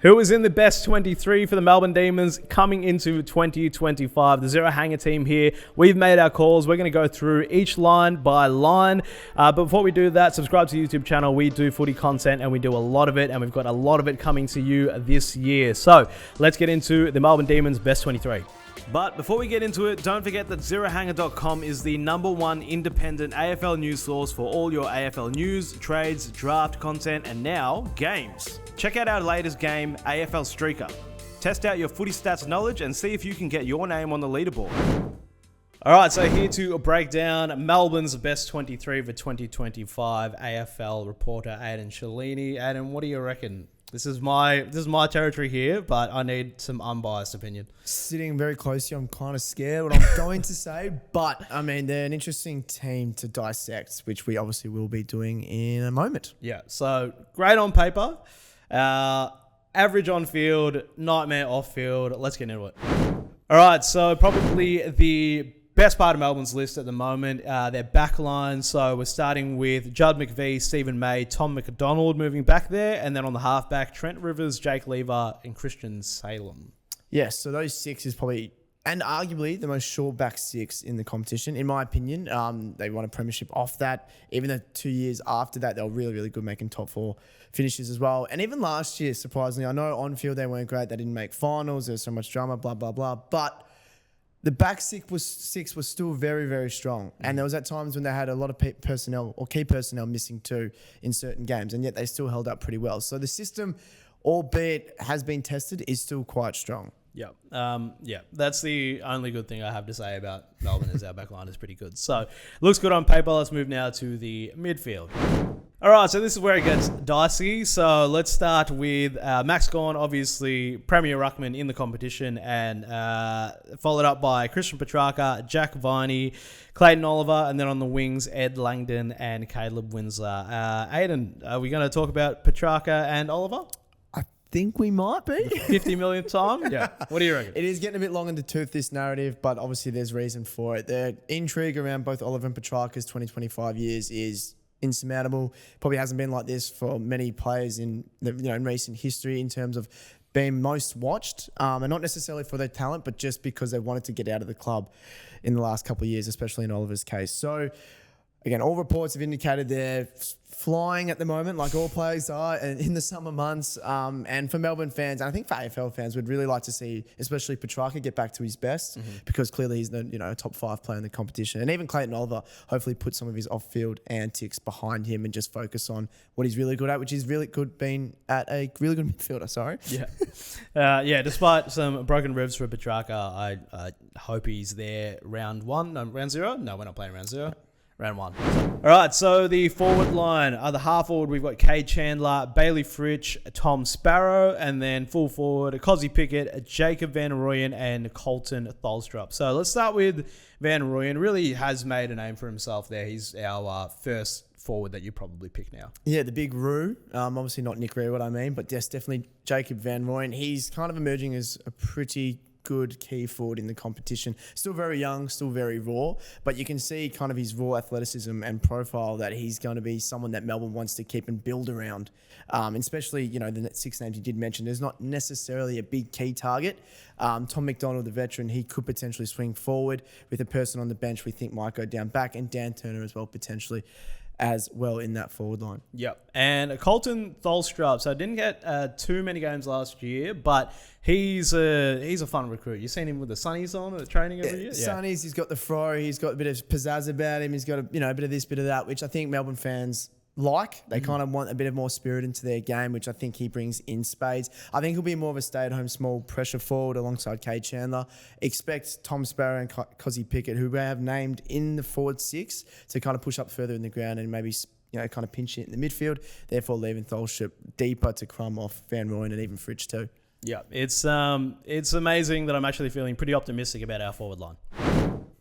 Who is in the best 23 for the Melbourne Demons coming into 2025? The Zero Hanger team here. We've made our calls. We're going to go through each line by line. But before we do that, subscribe to the YouTube channel. We do footy content and we do a lot of it. And we've got a lot of it coming to you this year. So let's get into the Melbourne Demons best 23. But before we get into it, don't forget that ZeroHanger.com is the #1 independent AFL news source for all your AFL news, trades, draft content, and now games. Check out our latest game, AFL Streakr. Test out your footy stats knowledge and see if you can get your name on the leaderboard. All right, so here to break down Melbourne's best 23 for 2025, AFL reporter Aidan Cellini. Aidan, what do you reckon? This is my territory here, but I need some unbiased opinion. Sitting very close to you, I'm kind of scared what I'm going to say, but I mean, they're an interesting team to dissect, which we obviously will be doing in a moment. Yeah, so great on paper, average on field, nightmare off field. Let's get into it. All right, so probably the best part of Melbourne's list at the moment, their back line. So we're starting with Judd McVie, Stephen May, Tom McDonald moving back there. And then on the halfback, Trent Rivers, Jake Lever, and Christian Salem. Yes, so those six is probably, and arguably, the most short back six in the competition, in my opinion. They won a premiership off that. Even the 2 years after that, they were really, really good making top four finishes as well. And even last year, surprisingly, I know on field they weren't great. They didn't make finals. There was so much drama, blah, blah, blah. But the back six was still very, very strong. And there was at times when they had a lot of personnel or key personnel missing too in certain games, and yet they still held up pretty well. So the system, albeit has been tested, is still quite strong. Yeah, that's the only good thing I have to say about Melbourne is our back line is pretty good. So looks good on paper. Let's move now to the midfield. All right, so this is where it gets dicey. So let's start with Max Gawn, obviously Premier Ruckman in the competition, and followed up by Christian Petrarca, Jack Viney, Clayton Oliver, and then on the wings, Ed Langdon and Caleb Winsler. Aidan, are we going to talk about Petrarca and Oliver? Think we might be. 50 millionth time? Yeah. What do you reckon? It is getting a bit long in the tooth, this narrative, but obviously there's reason for it. The intrigue around both Oliver and Petrarca's 20-25 years is insurmountable. Probably hasn't been like this for many players in recent history in terms of being most watched, and not necessarily for their talent, but just because they wanted to get out of the club in the last couple of years, especially in Oliver's case. So again, all reports have indicated they're flying at the moment, like all players are in the summer months. And for Melbourne fans, and I think for AFL fans, we'd really like to see, especially Petrarca, get back to his best, because clearly he's the top 5 player in the competition. And even Clayton Oliver hopefully put some of his off-field antics behind him and just focus on what he's really good at, which is really good being at a really good midfielder. Sorry. Yeah. Despite some broken ribs for Petrarca, I hope he's there round 1. No, round 0? No, we're not playing round 0. Round 1. All right, so the forward line. The half forward, we've got Cade Chandler, Bailey Fritsch, Tom Sparrow, and then full forward, Cozzy Pickett, Jacob Van Rooyen, and Colton Tholstrup. So let's start with Van Rooyen. Really has made a name for himself there. He's our first forward that you probably pick now. Yeah, the big Roo. Obviously not Nick Ree, what I mean, but yes, definitely Jacob Van Rooyen. He's kind of emerging as a pretty good key forward in the competition. Still very young, still very raw, but you can see kind of his raw athleticism and profile that he's going to be someone that Melbourne wants to keep and build around. Especially, the 6 names you did mention, there's not necessarily a big key target. Tom McDonald, the veteran, he could potentially swing forward with a person on the bench we think might go down back, and Dan Turner as well, potentially as well in that forward line. Yep. And Colton Tholstrup, so didn't get too many games last year, but he's a fun recruit. You've seen him with the sunnies on at training every year? Sunnies, he's got the fro, he's got a bit of pizzazz about him, he's got a bit of this, bit of that, which I think Melbourne fans like. They kind of want a bit of more spirit into their game, which I think he brings in spades. I think he'll be more of a stay-at-home small pressure forward alongside Cade Chandler. Expect Tom Sparrow and Cozzy Pickett, who we have named in the forward 6, to kind of push up further in the ground and maybe kind of pinch it in the midfield, therefore leaving Tholstrup deeper to crumb off Van Rooyen and even Fritsch too. Yeah, it's amazing that I'm actually feeling pretty optimistic about our forward line.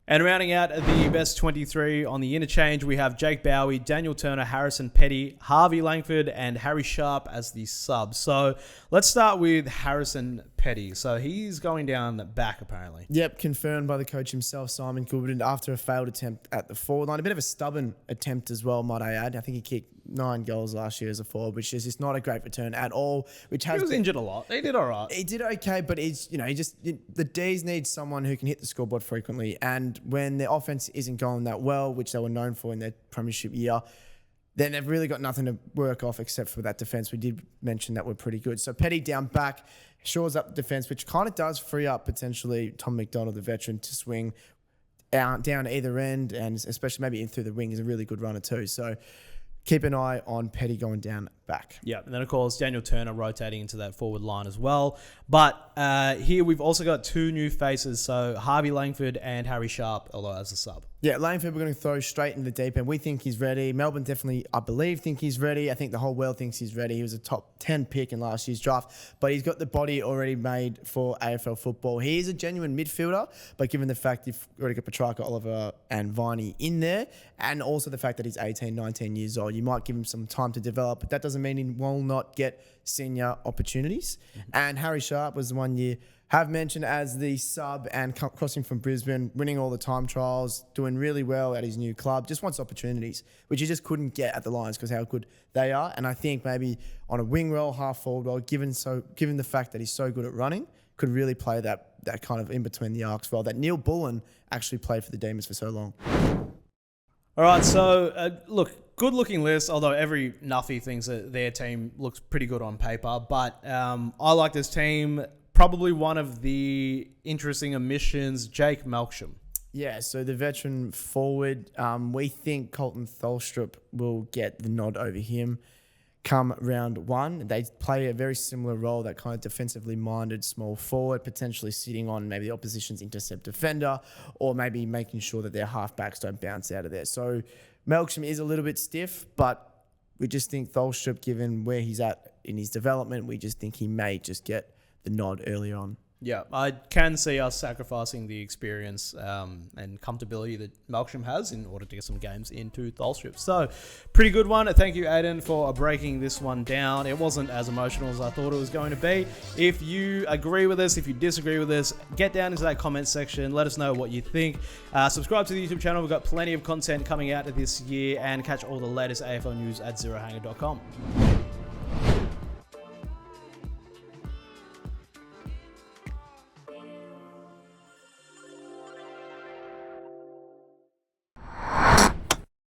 And rounding out the best 23 on the interchange, we have Jake Bowie, Daniel Turner, Harrison Petty, Harvey Langford, and Harry Sharp as the sub. So let's start with Harrison Petty. So he's going down back, apparently. Yep, confirmed by the coach himself, Simon Gilbert, after a failed attempt at the forward line. A bit of a stubborn attempt as well, might I add. I think he kicked 9 goals last year as a forward, which is just not a great return at all. Which has He was injured a lot. He did all right. He did okay, but the Dees need someone who can hit the scoreboard frequently. And when their offense isn't going that well, which they were known for in their premiership year, then they've really got nothing to work off except for that defense. We did mention that we're pretty good. So Petty down back, shores up the defense, which kind of does free up potentially Tom McDonald, the veteran, to swing out down either end, and especially maybe in through the wing is a really good runner too. So keep an eye on Petty going down back. Yeah, and then of course Daniel Turner rotating into that forward line as well. But here we've also got 2 new faces, so Harvey Langford and Harry Sharp, although as a sub. Yeah, Langford we're going to throw straight in the deep end. We think he's ready. Melbourne definitely, I believe, think he's ready. I think the whole world thinks he's ready. He was a top 10 pick in last year's draft, but he's got the body already made for AFL football. He is a genuine midfielder, but given the fact you've already got Petrarca, Oliver and Viney in there, and also the fact that he's 18, 19 years old, you might give him some time to develop, but that doesn't mean he will not get senior opportunities. And Harry Sharp was the one year have mentioned as the sub and crossing from Brisbane, winning all the time trials, doing really well at his new club, just wants opportunities, which he just couldn't get at the Lions because how good they are. And I think maybe on a wing role, half forward role, given the fact that he's so good at running, could really play that kind of in between the arcs role that Neil Bullen actually played for the Demons for so long. All right, so look, good-looking list, although every Nuffy thinks that their team looks pretty good on paper. But I like this team. Probably one of the interesting omissions, Jake Melksham. Yeah, so the veteran forward, we think Colton Tholstrup will get the nod over him come round 1. They play a very similar role, that kind of defensively minded small forward, potentially sitting on maybe the opposition's intercept defender, or maybe making sure that their halfbacks don't bounce out of there. So Melksham is a little bit stiff, but we just think Tholstrup, given where he's at in his development, we just think he may just get the nod early on. Yeah, I can see us sacrificing the experience and comfortability that Melksham has in order to get some games into Tholstrup. So, pretty good one. Thank you, Aidan, for breaking this one down. It wasn't as emotional as I thought it was going to be. If you agree with us, if you disagree with us, get down into that comment section. Let us know what you think. Subscribe to the YouTube channel. We've got plenty of content coming out this year, and catch all the latest AFL news at zerohanger.com.